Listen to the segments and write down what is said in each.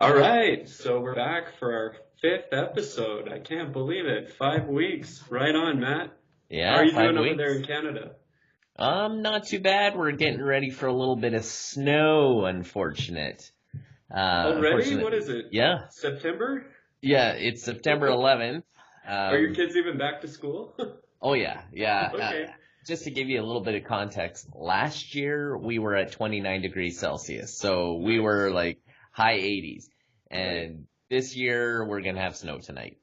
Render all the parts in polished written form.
All right, so we're back for our fifth episode. I can't believe it. 5 weeks. Right on, Matt. How are Yeah, you five doing over there in weeks. Canada? Not too bad. We're getting ready for a little bit of snow, Already? unfortunate. What is it? Yeah, September? yeah, it's September 11th. Are your Um, kids even back to school? oh yeah, yeah. Okay. Just to give you a little bit of context, last year we were at 29 degrees Celsius, so we were Nice. like high 80s. Right. And this year we're gonna have snow tonight.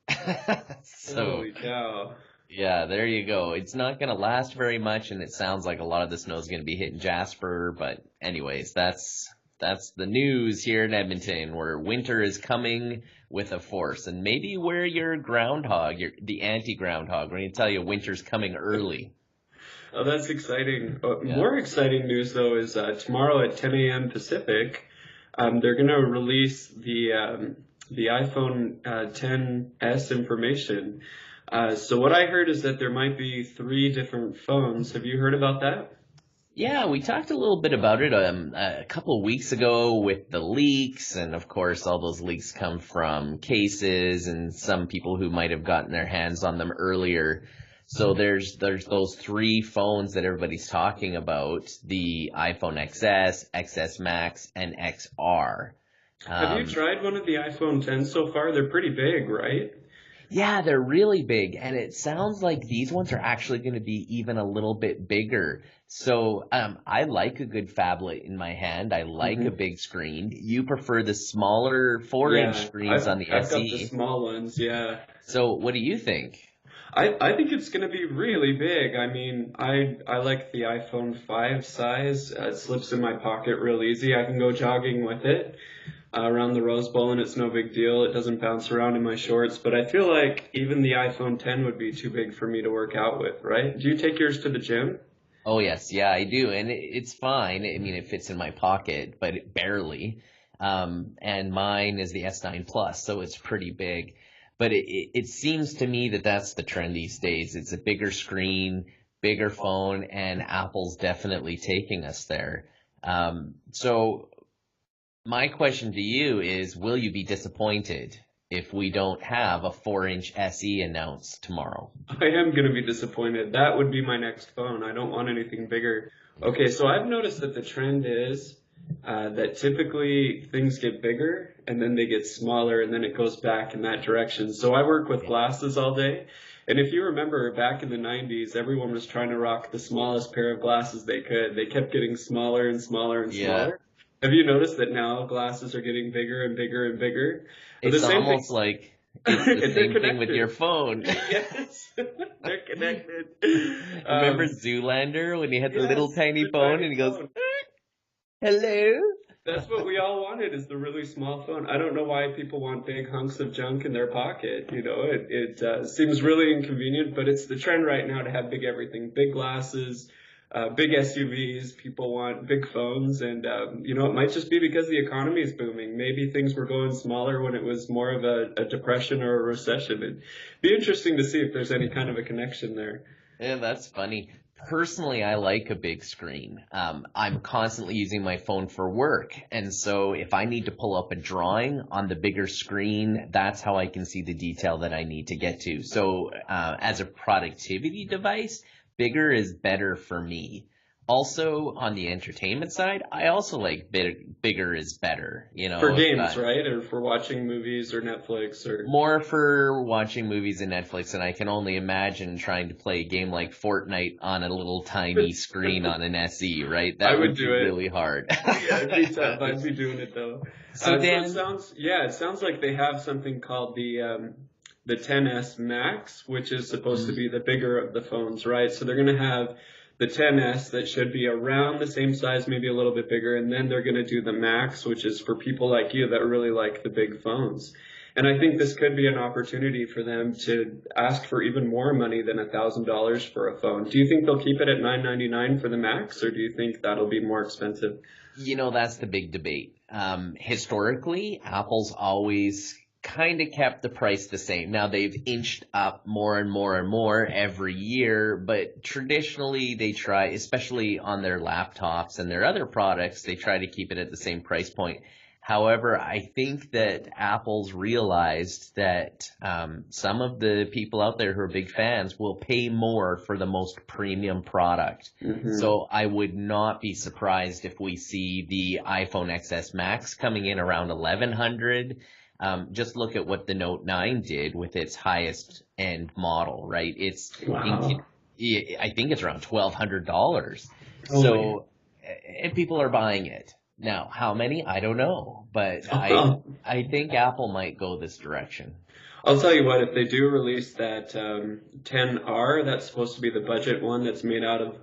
So Holy cow. yeah, there you go. It's not going to last very much, and it sounds like a lot of the snow is going to be hitting Jasper. But anyways, that's the news here in Edmonton, where winter is coming with a force. And maybe we're your groundhog, the anti-groundhog. We're going to tell you winter's coming early. Oh, that's exciting. Yeah. More exciting news, though, is tomorrow at 10 a.m. Pacific, they're going to release the iPhone 10s information. So what I heard is that there might be three different phones. Have you heard about that? Yeah, we talked a little bit about it a couple of weeks ago with the leaks, and of course all those leaks come from cases and some people who might have gotten their hands on them earlier. So there's those three phones that everybody's talking about, the iPhone XS, XS Max, and XR. Have you Um, tried one of the iPhone 10s so far? They're pretty big, right? Yeah, they're really big, and it sounds like these ones are actually going to be even a little bit bigger. So, I like a good phablet in my hand. I like a Hmm. big screen. You prefer the smaller 4-inch Yeah, screens I've on the I've got the SE. small ones. Yeah. So, what do you think? I think it's going to be really big. I mean, I like the iPhone 5 size. It slips in my pocket real easy. I can go jogging with it around the Rose Bowl, and it's no big deal. It doesn't bounce around in my shorts. But I feel like even the iPhone 10 would be too big for me to work out with, right? Do you take yours to the gym? Oh, yes, yeah, I do, and it's fine. I mean, it fits in my pocket, but it barely. And mine is the S9 Plus, so it's pretty big. But it seems to me that that's the trend these days. It's a bigger screen, bigger phone, and Apple's definitely taking us there. So my question to you is, will you be disappointed if we don't have a 4-inch SE announced tomorrow? I am going to be disappointed. That would be my next phone. I don't want anything bigger. Okay, so I've noticed that the trend is that typically things get bigger and then they get smaller and then it goes back in that direction. So I work with Yeah. glasses all day. And if you remember back in the 90s, everyone was trying to rock the smallest pair of glasses they could. They kept getting smaller and smaller and Yeah. smaller. Have you noticed that now glasses are getting bigger and bigger and bigger? But the It's same thing, almost like it's the they're same thing with your connected. phone. Yes, they're connected. Remember Um, Zoolander when he had the little yes, tiny the phone tiny and he goes, phone. "Hello?" That's what we all wanted is the really small phone. I don't know why people want big hunks of junk in their pocket. You know, it seems really inconvenient, but it's the trend right now to have big everything, big glasses, big SUVs. People want big phones, and you know, it might just be because the economy is booming. Maybe things were going smaller when it was more of a depression or a recession. It'd be interesting to see if there's any kind of a connection there. Yeah, that's funny. Personally, I like a big screen. I'm constantly using my phone for work. And so if I need to pull up a drawing on the bigger screen, that's how I can see the detail that I need to get to. So as a productivity device, bigger is better for me. Also, on the entertainment side, I also like bigger is better. You For know, if games, right? Or for watching movies or Netflix or more for watching movies and Netflix, and I can only imagine trying to play a game like Fortnite on a little tiny screen on an SE, right? I That would would be do it. really hard. Yeah, it'd be tough. I'd be doing it though. So So Dan, it sounds like they have something called the 10s Max, which is supposed to mm, be the bigger of the phones, right? So they're going to have the 10s that should be around the same size, maybe a little bit bigger, and then they're going to do the Max, which is for people like you that really like the big phones. And I think this could be an opportunity for them to ask for even more money than $1,000 for a phone. Do you think they'll keep it at $999 for the Max, or do you think that'll be more expensive? that's the big debate. Historically, Apple's always kind of kept the price the same. Now they've inched up more and more and more every year, but traditionally they try, especially on their laptops and their other products, they try to keep it at the same price point. However, I think that Apple's realized that some of the people out there who are big fans will pay more for the most premium product. So I would not be surprised if we see the iPhone XS Max coming in around 1100. Just look at what the Note 9 did with its highest end model, right? Wow. I think it's around $1,200. Oh, So, and people are buying it. Now, how many? I don't know, but I think Apple might go this direction. I'll tell you what, if they do release that 10R, that's supposed to be the budget one that's made out of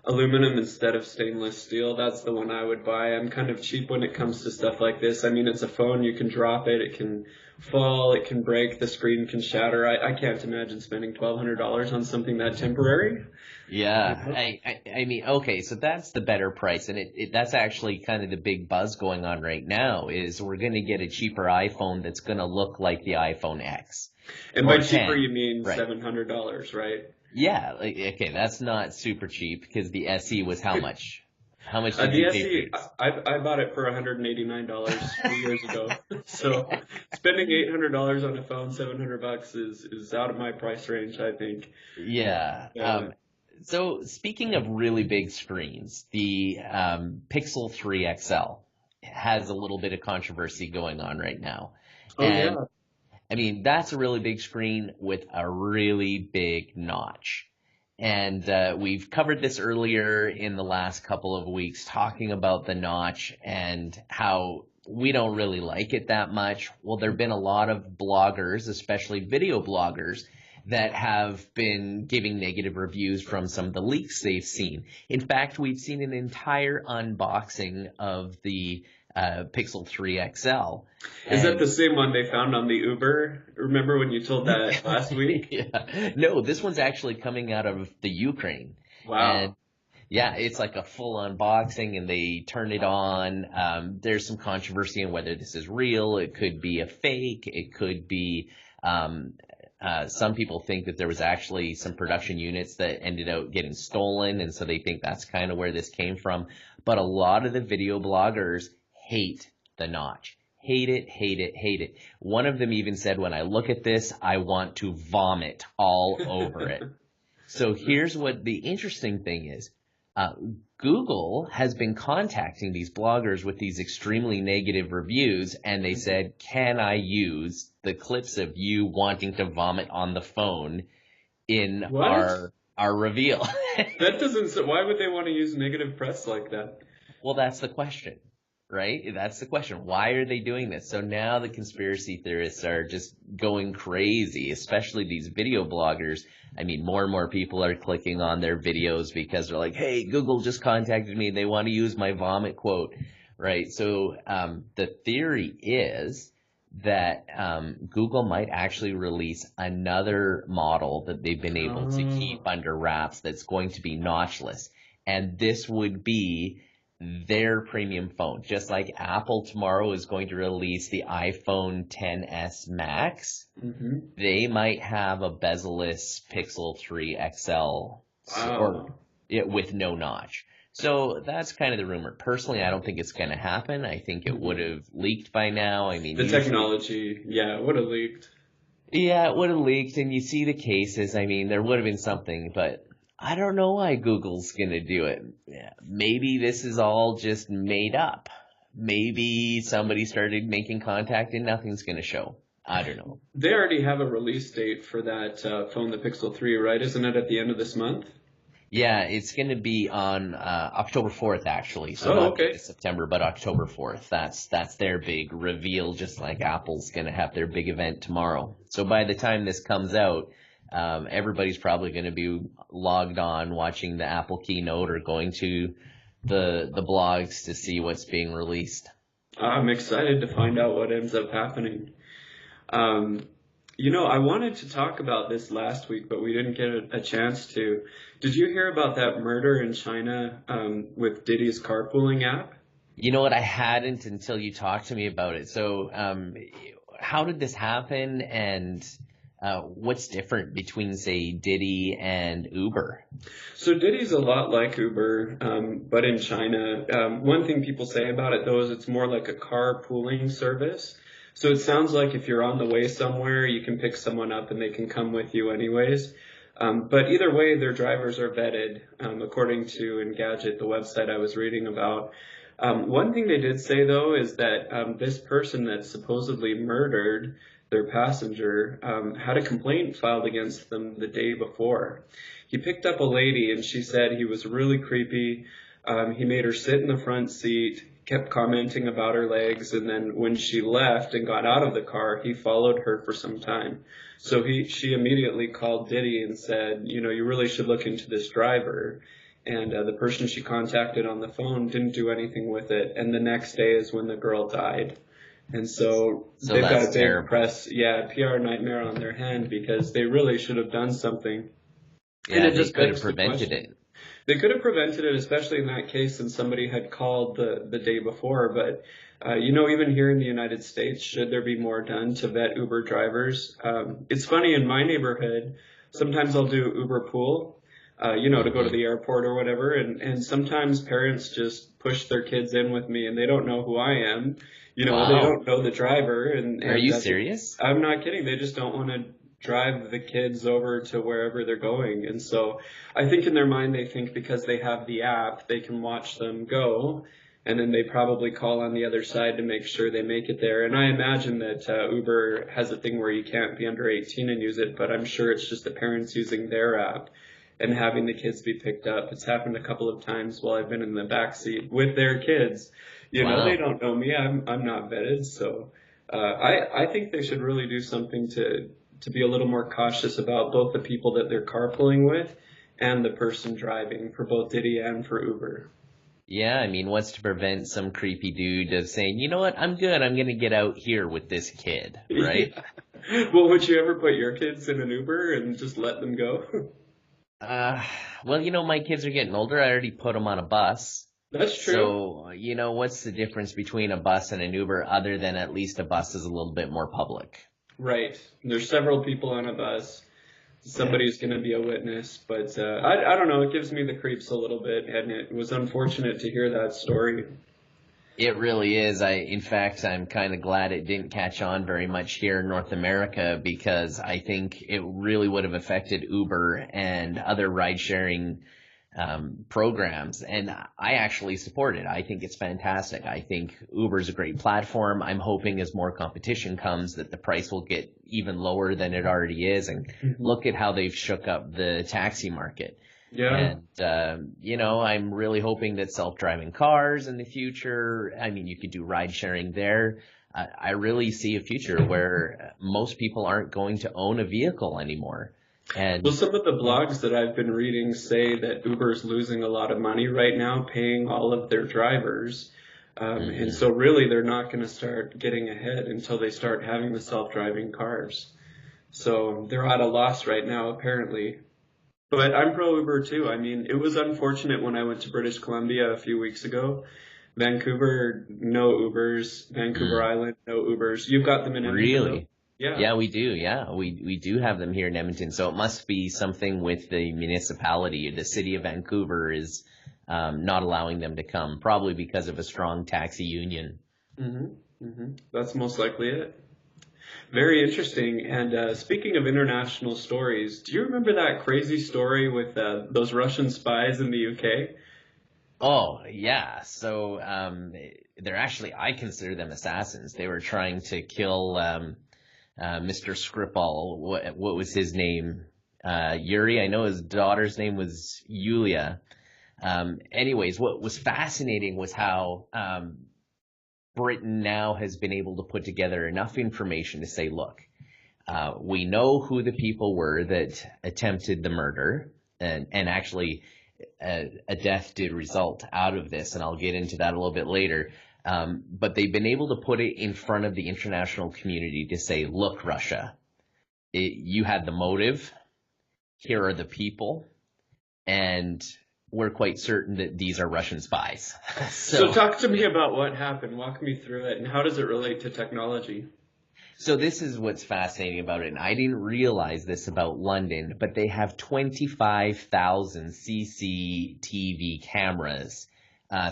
aluminum instead of stainless steel, that's the one I would buy. I'm kind of cheap when it comes to stuff like this. I mean, it's a phone, you can drop it, it can fall, it can break, the screen can shatter. I can't imagine spending $1,200 on something that temporary. Yeah, I mean, okay, so that's the better price, and that's actually kind of the big buzz going on right now is we're going to get a cheaper iPhone that's going to look like the iPhone X. And by cheaper, you mean right. $700, right? Yeah, okay, that's not super cheap because the SE was how much? How much did The you SE, pay? I bought it for $189 years ago. So spending $800 on a phone, $700 is out of my price range, I think. Yeah. So speaking of really big screens, the Pixel 3 XL has a little bit of controversy going on right now. Oh, and yeah. I mean, that's a really big screen with a really big notch. And we've covered this earlier in the last couple of weeks, talking about the notch and how we don't really like it that much. Well, there have been a lot of bloggers, especially video bloggers, that have been giving negative reviews from some of the leaks they've seen. In fact, we've seen an entire unboxing of the Pixel 3 XL. Is that the same one they found on the Uber? Remember when you told that last week? Yeah. No, this one's actually coming out of the Ukraine. Wow. And yeah, it's like a full unboxing and they turn it on. There's some controversy on whether this is real. It could be a fake. It could be some people think that there was actually some production units that ended up getting stolen, and so they think that's kind of where this came from. But a lot of the video bloggers hate the notch. Hate it, hate it, hate it. One of them even said, when I look at this, I want to vomit all over it. So here's what the interesting thing is. Google has been contacting these bloggers with these extremely negative reviews, and they said, can I use the clips of you wanting to vomit on the phone in our reveal? That doesn't, why would they want to use negative press like that? Well, that's the question, right? That's the question. Why are they doing this? So now the conspiracy theorists are just going crazy, especially these video bloggers. I mean, more and more people are clicking on their videos because they're like, hey, Google just contacted me. They want to use my vomit quote, right? So the theory is that Google might actually release another model that they've been able to keep under wraps that's going to be notchless. And this would be their premium phone. Just like Apple tomorrow is going to release the iPhone XS Max, they might have a bezel-less Pixel 3 XL with no notch. So that's kind of the rumor. Personally, I don't think it's going to happen. I think it would have leaked by now. I mean, the technology, it would have leaked. Yeah, it would have leaked, and you see the cases. I mean, there would have been something, but I don't know why Google's going to do it. Yeah, maybe this is all just made up. Maybe somebody started making contact and nothing's going to show. I don't know. They already have a release date for that phone, the Pixel 3, right? Isn't it at the end of this month? Yeah, it's going to be on October 4th, actually. So not September, but October 4th. That's their big reveal, just like Apple's going to have their big event tomorrow. So by the time this comes out, everybody's probably going to be logged on watching the Apple keynote or going to the blogs to see what's being released. I'm excited to find out what ends up happening. I wanted to talk about this last week, but we didn't get a chance to. Did you hear about that murder in China with Diddy's carpooling app? You know what? I hadn't until you talked to me about it. So how did this happen? And What's different between, say, Didi and Uber? So Didi's a lot like Uber, but in China. One thing people say about it though is it's more like a car pooling service. So it sounds like if you're on the way somewhere, you can pick someone up and they can come with you anyways. But either way, their drivers are vetted, according to Engadget, the website I was reading about. One thing they did say though is that this person that supposedly murdered their passenger had a complaint filed against them the day before. He picked up a lady and she said he was really creepy. He made her sit in the front seat, kept commenting about her legs, and then when she left and got out of the car, he followed her for some time. So she immediately called Diddy and said, you know, you really should look into this driver. And the person she contacted on the phone didn't do anything with it. And the next day is when the girl died. And so they've got a big terrible. PR nightmare on their hand because they really should have done something. And Yeah, it they just could begs have the prevented question. it. They could have prevented it, especially in that case, since somebody had called the day before. But, you know, even here in the United States, should there be more done to vet Uber drivers? It's funny, in my neighborhood, sometimes I'll do Uber pool, you know, to go to Hmm. the airport or whatever. And sometimes parents just push their kids in with me and they don't know who I am. You know, they Wow. don't know the driver. Are you serious? I'm not kidding. They just don't want to drive the kids over to wherever they're going. And so I think in their mind, they think because they have the app, they can watch them go. And then they probably call on the other side to make sure they make it there. And I imagine that Uber has a thing where you can't be under 18 and use it, but I'm sure it's just the parents using their app and having the kids be picked up. It's happened a couple of times while I've been in the back seat with their kids. You know, they Wow. don't know me. I'm not vetted. So I think they should really do something to be a little more cautious about both the people that they're carpooling with and the person driving for both Diddy and for Uber. Yeah, I mean, what's to prevent some creepy dude of saying, you know what, I'm good, I'm gonna get out here with this kid, right? Yeah. Well, would you ever put your kids in an Uber and just let them go? Uh, well, my kids are getting older. I already put them on a bus. That's true. So, what's the difference between a bus and an Uber other than at least a bus is a little bit more public? Right. There's several people on a bus. Somebody's going to be a witness, but I don't know. It gives me the creeps a little bit, and it was unfortunate to hear that story. It really is. In fact, I'm kind of glad it didn't catch on very much here in North America because I think it really would have affected Uber and other ride-sharing programs. And I actually support it. I think it's fantastic. I think Uber's a great platform. I'm hoping as more competition comes that the price will get even lower than it already is. And look at how they've shook up the taxi market. Yeah. And, I'm really hoping that self-driving cars in the future, I mean, you could do ride sharing there. I really see a future where most people aren't going to own a vehicle anymore. And Well, some of the blogs that I've been reading say that Uber's losing a lot of money right now paying all of their drivers. And so really they're not going to start getting ahead until they start having the self-driving cars. So they're at a loss right now, apparently. But I'm pro Uber too. I mean, it was unfortunate when I went to British Columbia a few weeks ago. Vancouver, no Ubers. Vancouver Island, no Ubers. You've got them in Edmonton, though? really, Yeah. yeah, we do. Yeah, we do have them here in Edmonton. So it must be something with the municipality. The city of Vancouver is not allowing them to come, probably because of a strong taxi union. That's most likely it. Very interesting. And speaking of international stories, do you remember that crazy story with those Russian spies in the UK? Oh, yeah. So they're actually, I consider them assassins. They were trying to kill Mr. Skripal. What was his name? Yuri. I know his daughter's name was Yulia. Anyways, what was fascinating was how Britain now has been able to put together enough information to say, look, we know who the people were that attempted the murder, and actually a death did result out of this, and I'll get into that a little bit later. But they've been able to put it in front of the international community to say, look, Russia, you had the motive, here are the people, and we're quite certain that these are Russian spies. So talk to me about what happened. Walk me through it. And how does it relate to technology? So this is what's fascinating about it, and I didn't realize this about London, but they have 25,000 CCTV cameras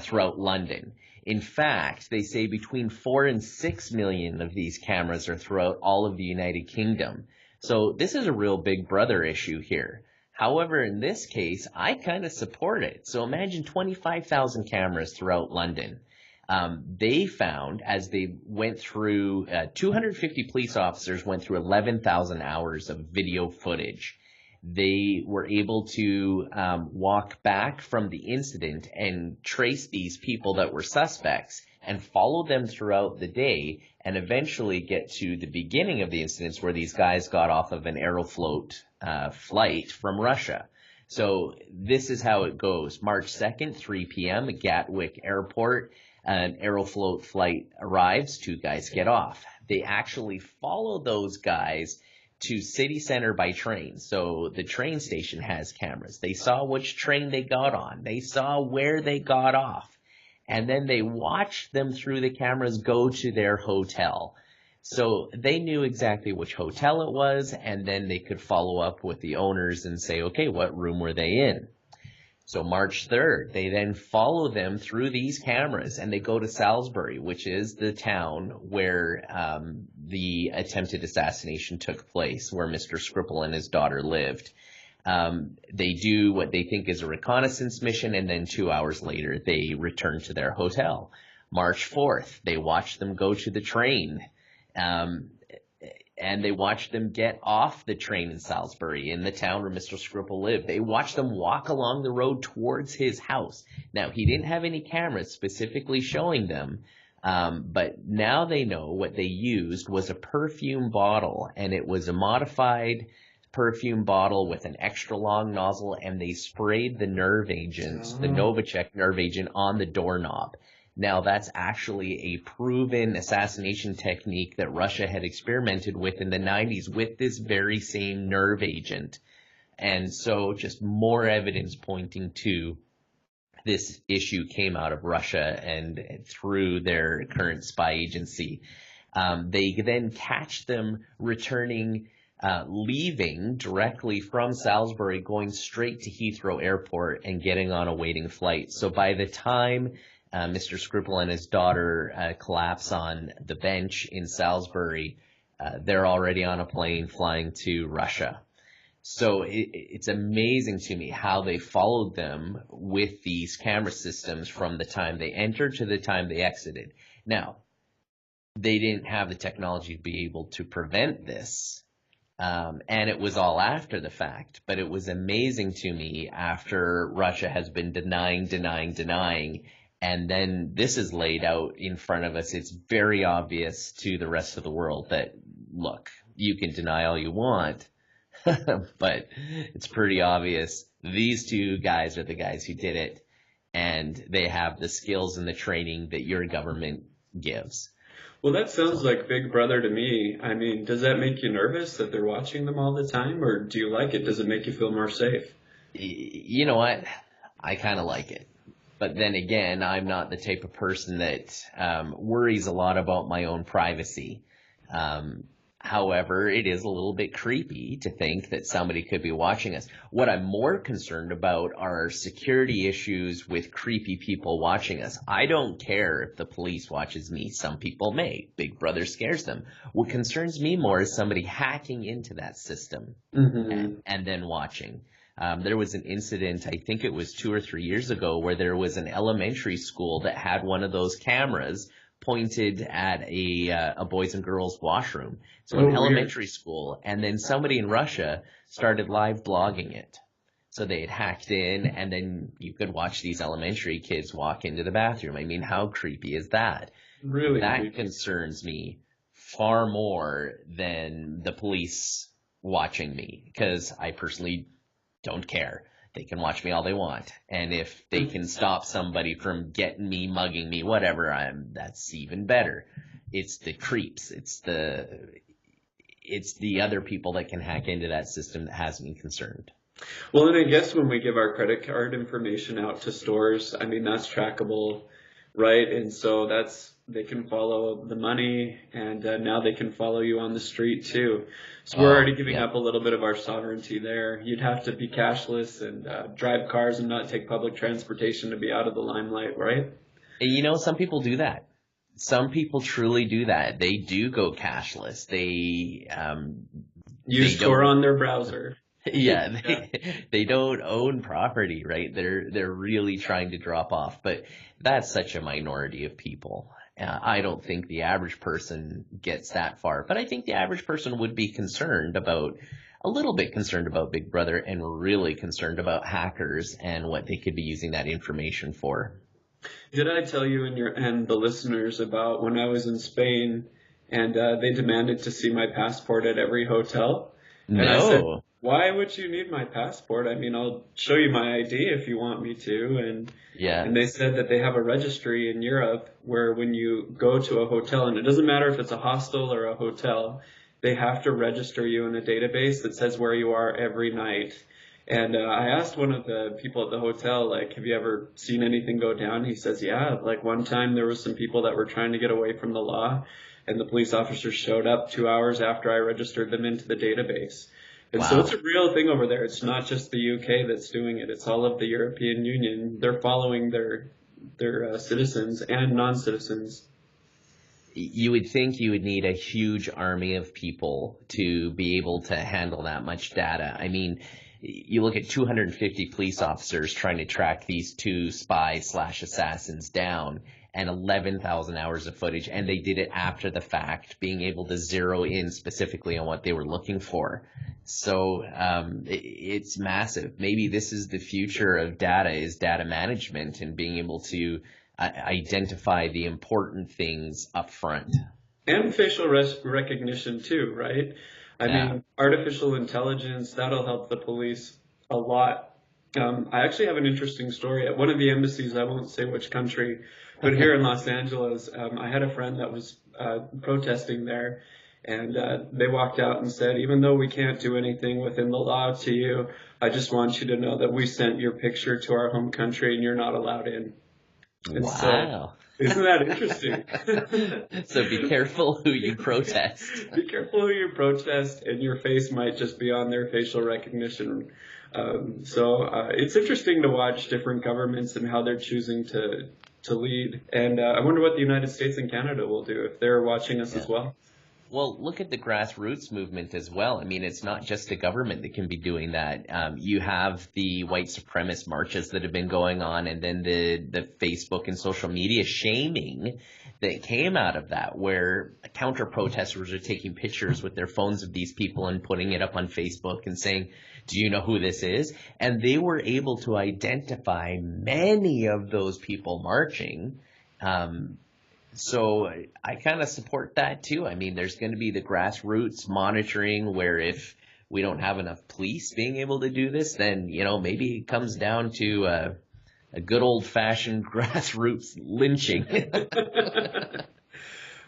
throughout London. In fact, they say between 4 and 6 million of these cameras are throughout all of the United Kingdom. So this is a real big brother issue here. However, in this case, I kind of support it. So imagine 25,000 cameras throughout London. They found, as they went through, 250 police officers went through 11,000 hours of video footage. They were able to walk back from the incident and trace these people that were suspects and follow them throughout the day and eventually get to the beginning of the incidents where these guys got off of an Aeroflot flight from Russia. So this is how it goes. March 2nd, 3 p.m. at Gatwick Airport. An Aeroflot flight arrives, 2 guys get off. They actually follow those guys to city center by train. So the train station has cameras. They saw which train they got on. They saw where they got off. And then they watched them through the cameras go to their hotel. So they knew exactly which hotel it was, and then they could follow up with the owners and say, okay, what room were they in? So March 3rd, they then follow them through these cameras and they go to Salisbury, which is the town where the attempted assassination took place, where Mr. Skripal and his daughter lived. They do what they think is a reconnaissance mission, and then 2 hours later, they return to their hotel. March 4th, they watch them go to the train. And they watched them get off the train in Salisbury, in the town where Mr. Skripal lived. They watched them walk along the road towards his house. Now, he didn't have any cameras specifically showing them, but now they know what they used was a perfume bottle, and it was a modified perfume bottle with an extra long nozzle, and they sprayed the nerve agent, the Novichok nerve agent, on the doorknob. Now, that's actually a proven assassination technique that Russia had experimented with in the 90s with this very same nerve agent. And so just more evidence pointing to this issue came out of Russia and through their current spy agency. They then catch them returning, leaving directly from Salisbury, going straight to Heathrow Airport and getting on a waiting flight. So by the time Mr. Skripal and his daughter collapse on the bench in Salisbury, they're already on a plane flying to Russia. So it's amazing to me how they followed them with these camera systems from the time they entered to the time they exited. Now, they didn't have the technology to be able to prevent this, and it was all after the fact. But it was amazing to me after Russia has been denying, and then this is laid out in front of us. It's very obvious to the rest of the world that, look, you can deny all you want, but it's pretty obvious these 2 guys are the guys who did it, and they have the skills and the training that your government gives. Well, that sounds like Big Brother to me. I mean, does that make you nervous that they're watching them all the time, or do you like it? Does it make you feel more safe? You know what? I kind of like it. But then again, I'm not the type of person that worries a lot about my own privacy. However, it is a little bit creepy to think that somebody could be watching us. What I'm more concerned about are security issues with creepy people watching us. I don't care if the police watches me. Some people may. Big Brother scares them. What concerns me more is somebody hacking into that system and then watching. There was an incident, I think it was 2 or 3 years ago, where there was an elementary school that had one of those cameras pointed at a boys and girls washroom. So an elementary school, and then somebody in Russia started live blogging it. So they had hacked in, and then you could watch these elementary kids walk into the bathroom. I mean, how creepy is that? Really? That concerns me far more than the police watching me, because I personally don't care. They can watch me all they want. And if they can stop somebody from getting me, mugging me, whatever, that's even better. It's the creeps. It's the other people that can hack into that system that has me concerned. Well, and I guess when we give our credit card information out to stores, I mean, that's trackable, right? And so that's they can follow the money, and now they can follow you on the street too. So we're Oh, already giving yeah. up a little bit of our sovereignty there. You'd have to be cashless and drive cars and not take public transportation to be out of the limelight, right? You know, some people do that. Some people truly do that. They do go cashless. They Use Tor don't. on their browser. Yeah, Yeah. they don't own property, right? They're really trying to drop off, but that's such a minority of people. I don't think the average person gets that far, but I think the average person would be a little bit concerned about Big Brother and really concerned about hackers and what they could be using that information for. Did I tell you and the listeners about when I was in Spain and they demanded to see my passport at every hotel? And I said, No. why would you need my passport? I mean, I'll show you my ID if you want me to. Yeah. And they said that they have a registry in Europe where when you go to a hotel, and it doesn't matter if it's a hostel or a hotel, they have to register you in a database that says where you are every night. And I asked one of the people at the hotel, like, have you ever seen anything go down? He says, yeah, like one time there was some people that were trying to get away from the law, and the police officers showed up 2 hours after I registered them into the database. And so it's Wow. a real thing over there. It's not just the UK that's doing it. It's all of the European Union. They're following their citizens and non-citizens. You would think you would need a huge army of people to be able to handle that much data. I mean, you look at 250 police officers trying to track these two spy/assassins down and 11,000 hours of footage, and they did it after the fact, being able to zero in specifically on what they were looking for. So it's massive. Maybe this is the future of data, is data management and being able to identify the important things up front. And facial recognition too, right? I Yeah. mean, artificial intelligence, that'll help the police a lot. I actually have an interesting story. At one of the embassies, I won't say which country, but here in Los Angeles, I had a friend that was protesting there, and they walked out and said, even though we can't do anything within the law to you, I just want you to know that we sent your picture to our home country and you're not allowed in. And so, Wow. isn't that interesting? So be careful who you protest. Be careful who you protest, and your face might just be on their facial recognition. It's interesting to watch different governments and how they're choosing to lead. And I wonder what the United States and Canada will do if they're watching us as well. Well, look at the grassroots movement as well. I mean, it's not just the government that can be doing that. You have the white supremacist marches that have been going on, and then the Facebook and social media shaming that came out of that, where counter protesters are taking pictures with their phones of these people and putting it up on Facebook and saying, do you know who this is? And they were able to identify many of those people marching. So I kind of support that too. I mean, there's going to be the grassroots monitoring where if we don't have enough police being able to do this, then, maybe it comes down to a good old-fashioned grassroots lynching.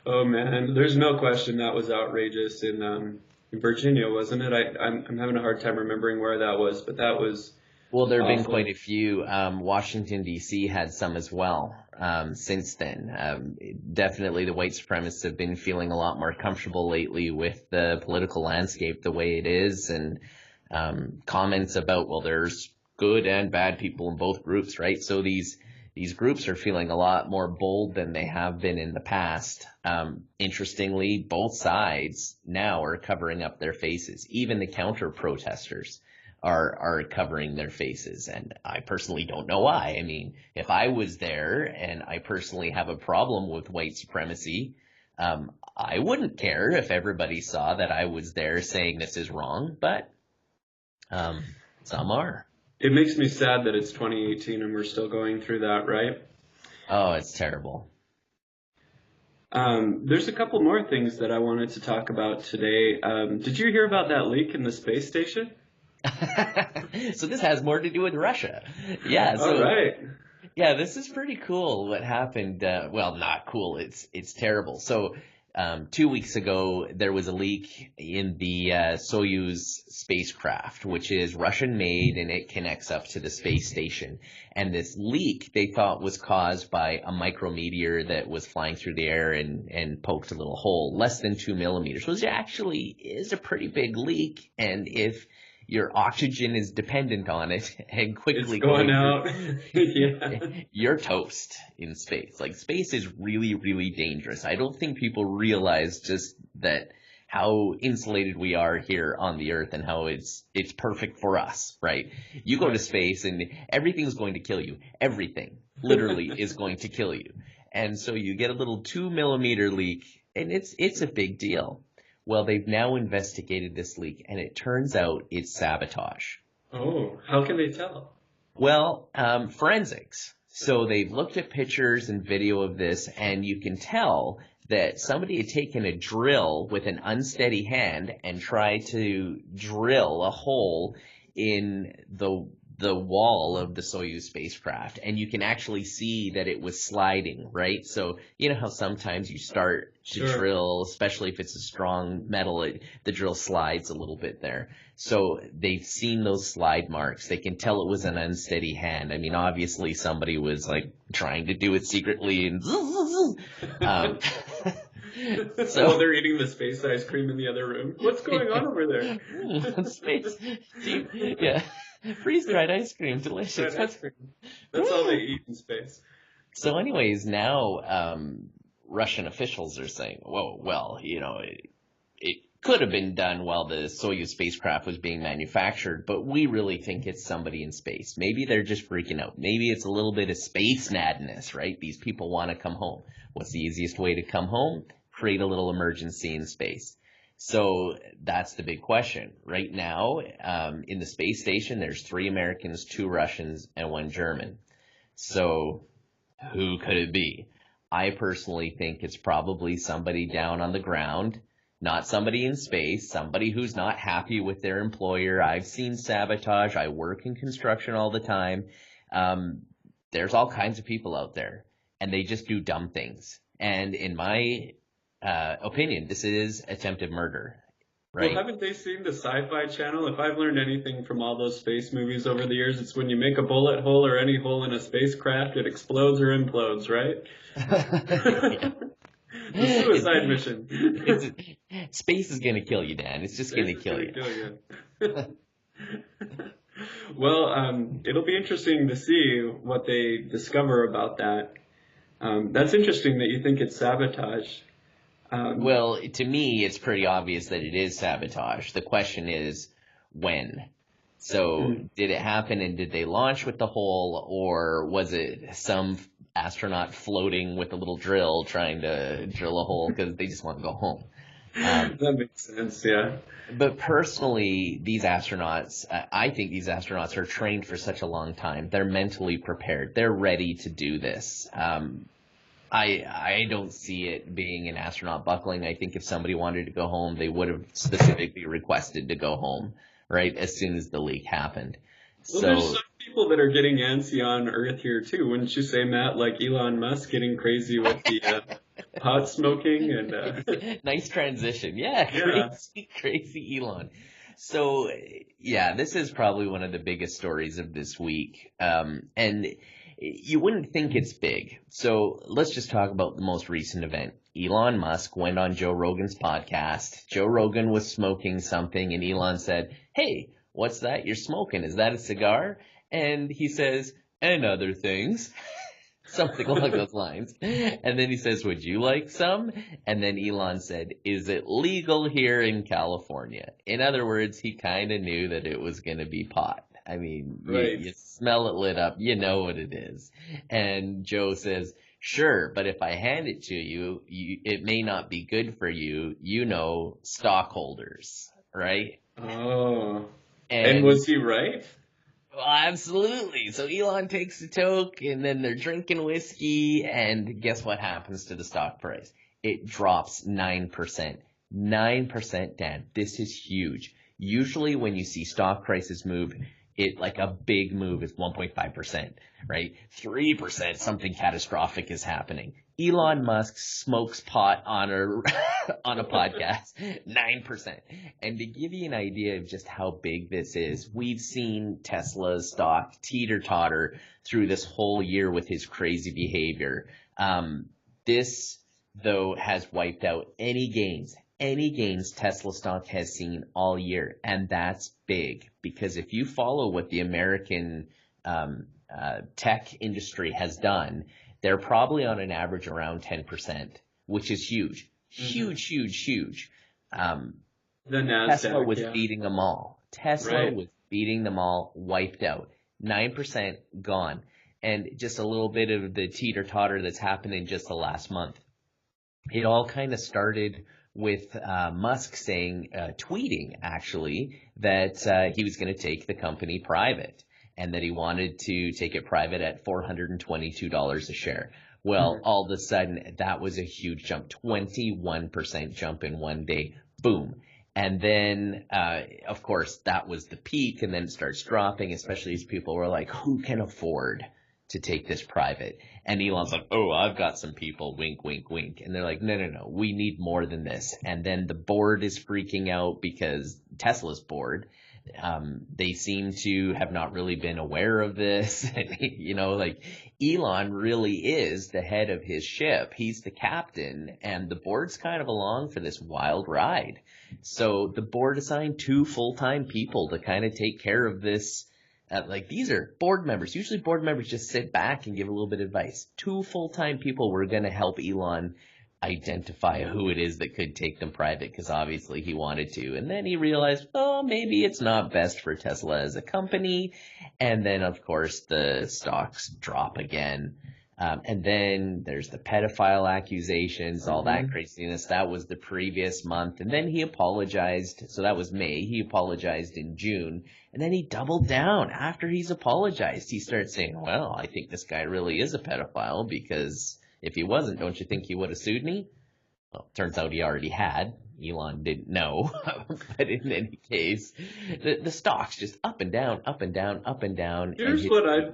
Oh man, there's no question that was outrageous in Virginia, wasn't it? I'm having a hard time remembering where that was, but that was Well, there have been awful. quite a few. Washington, D.C. had some as well since then. Definitely the white supremacists have been feeling a lot more comfortable lately with the political landscape the way it is, and comments about, well, there's good and bad people in both groups, right? So these groups are feeling a lot more bold than they have been in the past. Interestingly, both sides now are covering up their faces. Even the counter protesters are covering their faces, and I personally don't know why. I mean, if I was there and I personally have a problem with white supremacy, I wouldn't care if everybody saw that I was there saying this is wrong, but some are. It makes me sad that it's 2018 and we're still going through that, right? Oh, it's terrible. There's a couple more things that I wanted to talk about today. Did you hear about that leak in the space station? So this has more to do with Russia. Yeah. So, All right. yeah, this is pretty cool what happened. Well, not cool. It's terrible. So 2 weeks ago, there was a leak in the Soyuz spacecraft, which is Russian made and it connects up to the space station. And this leak they thought was caused by a micrometeor that was flying through the air and poked a little hole, less than 2 millimeters, which actually is a pretty big leak. And if your oxygen is dependent on it and quickly It's going out. Yeah. you're toast in space. Like, space is really, really dangerous. I don't think people realize just that how insulated we are here on the Earth and how it's perfect for us, right? You go to space and everything's going to kill you. Everything literally is going to kill you. And so you get a little 2 millimeter leak and it's a big deal. Well, they've now investigated this leak, and it turns out it's sabotage. Oh, how can they tell? Well, forensics. So they've looked at pictures and video of this, and you can tell that somebody had taken a drill with an unsteady hand and tried to drill a hole in the wall of the Soyuz spacecraft, and you can actually see that it was sliding, right? So you know how sometimes you start to drill, especially if it's a strong metal, the drill slides a little bit there. So they've seen those slide marks. They can tell it was an unsteady hand. I mean, obviously somebody was like trying to do it secretly and so they're eating the space ice cream in the other room. What's going on over there? Space. Yeah. Freeze-dried ice cream, delicious. Ice cream. That's all they eat in space. So anyways, now Russian officials are saying, whoa, well, you know, it could have been done while the Soyuz spacecraft was being manufactured, but we really think it's somebody in space. Maybe they're just freaking out. Maybe it's a little bit of space madness, right? These people want to come home. What's the easiest way to come home? Create a little emergency in space. So that's the big question. Right now, in the space station, there's 3 Americans, 2 Russians, and 1 German. So who could it be? I personally think it's probably somebody down on the ground, not somebody in space, somebody who's not happy with their employer. I've seen sabotage. I work in construction all the time. There's all kinds of people out there, and they just do dumb things. And in my opinion, this is attempted murder, right? Well, haven't they seen the Sci-Fi Channel? If I've learned anything from all those space movies over the years, it's when you make a bullet hole or any hole in a spacecraft, it explodes or implodes, right? The suicide mission. Space is going to kill you, Dan. It's just going to kill you. Well, it'll be interesting to see what they discover about that. That's interesting that you think it's sabotage. Well, to me, it's pretty obvious that it is sabotage. The question is when. So did it happen and did they launch with the hole, or was it some astronaut floating with a little drill trying to drill a hole because they just want to go home? That makes sense, yeah. But personally, these astronauts, I think these astronauts are trained for such a long time. They're mentally prepared. They're ready to do this. I don't see it being an astronaut buckling. I think if somebody wanted to go home, they would have specifically requested to go home, right, as soon as the leak happened. Well, there's some people that are getting antsy on Earth here, too. Wouldn't you say, Matt, like Elon Musk getting crazy with the pot smoking? And nice transition. Yeah. Crazy Elon. So, yeah, this is probably one of the biggest stories of this week. And you wouldn't think it's big. So let's just talk about the most recent event. Elon Musk went on Joe Rogan's podcast. Joe Rogan was smoking something, and Elon said, "Hey, what's that you're smoking? Is that a cigar?" And he says, "And other things." Something along those lines. And then he says, "Would you like some?" And then Elon said, "Is it legal here in California?" In other words, he kind of knew that it was going to be pot. I mean, right. You smell it lit up, you know what it is. And Joe says, "Sure, but if I hand it to you, it may not be good for you, stockholders," right? Oh. And was he right? Well, absolutely. So Elon takes a toke, and then they're drinking whiskey, and guess what happens to the stock price? It drops 9%. 9%, Dan. This is huge. Usually when you see stock prices move, like a big move is 1.5%, right? 3%, something catastrophic is happening. Elon Musk smokes pot on a on a podcast, 9%. And to give you an idea of just how big this is, we've seen Tesla's stock teeter-totter through this whole year with his crazy behavior. This, though, has wiped out any gains Tesla stock has seen all year. And that's big, because if you follow what the American tech industry has done, they're probably on an average around 10%, which is huge. Huge. The NASDAQ, Tesla was beating them all. Was beating them all, wiped out. 9% gone. And just a little bit of the teeter-totter that's happened in just the last month. It all kind of started with Musk saying, tweeting actually, that he was going to take the company private, and that he wanted to take it private at $422 a share. Well, all of a sudden, that was a huge jump, 21% jump in one day. Boom. And then, of course, that was the peak, and then it starts dropping, especially as people were like, who can afford to take this private? And Elon's like, oh, I've got some people, wink, wink, wink. And they're like, no, we need more than this. And then the board is freaking out because Tesla's board, they seem to have not really been aware of this. You know, like Elon really is the head of his ship. He's the captain, and the board's kind of along for this wild ride. So the board assigned 2 full-time people to kind of take care of this. Like, these are board members. Usually board members just sit back and give a little bit of advice. 2 full-time people were going to help Elon identify who it is that could take them private, because obviously he wanted to. And then he realized, oh, maybe it's not best for Tesla as a company. And then, of course, the stocks drop again. And then there's the pedophile accusations, all that craziness. That was the previous month. And then he apologized. So that was May. He apologized in June. And then he doubled down after he's apologized. He started saying, well, I think this guy really is a pedophile, because if he wasn't, don't you think he would have sued me? Well, turns out he already had. Elon didn't know. But in any case, the stock's just up and down, up and down, up and down. Here's what I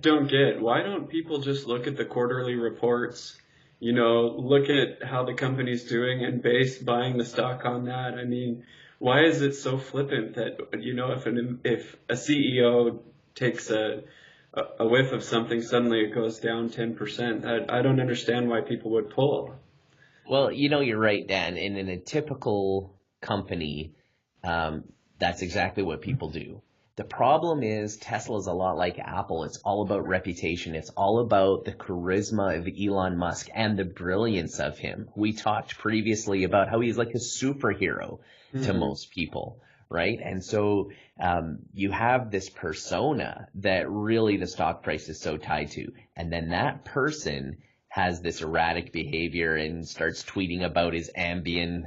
don't get. Why don't people just look at the quarterly reports, you know, look at how the company's doing and base buying the stock on that? I mean, why is it so flippant that, you know, if a CEO takes a whiff of something, suddenly it goes down 10%? I don't understand why people would pull. Well, you know, you're right, Dan. And in a typical company, that's exactly what people do. The problem is Tesla's a lot like Apple. It's all about reputation. It's all about the charisma of Elon Musk and the brilliance of him. We talked previously about how he's like a superhero to most people, right? And so you have this persona that really the stock price is so tied to. And then that person has this erratic behavior and starts tweeting about his Ambien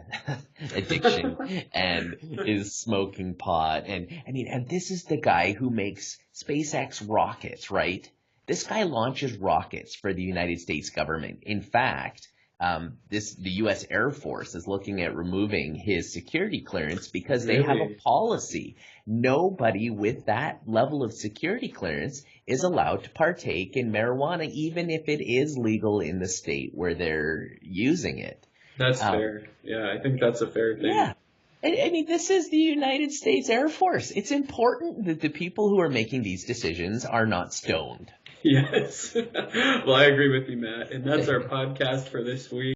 addiction and is smoking pot. And I mean, and this is the guy who makes SpaceX rockets, right? This guy launches rockets for the United States government. In fact, the U.S. Air Force is looking at removing his security clearance because they have a policy. Nobody with that level of security clearance is allowed to partake in marijuana, even if it is legal in the state where they're using it. That's fair. Yeah, I think that's a fair thing. Yeah. I mean, this is the United States Air Force. It's important that the people who are making these decisions are not stoned. Yes. Well, I agree with you, Matt. And that's our podcast for this week.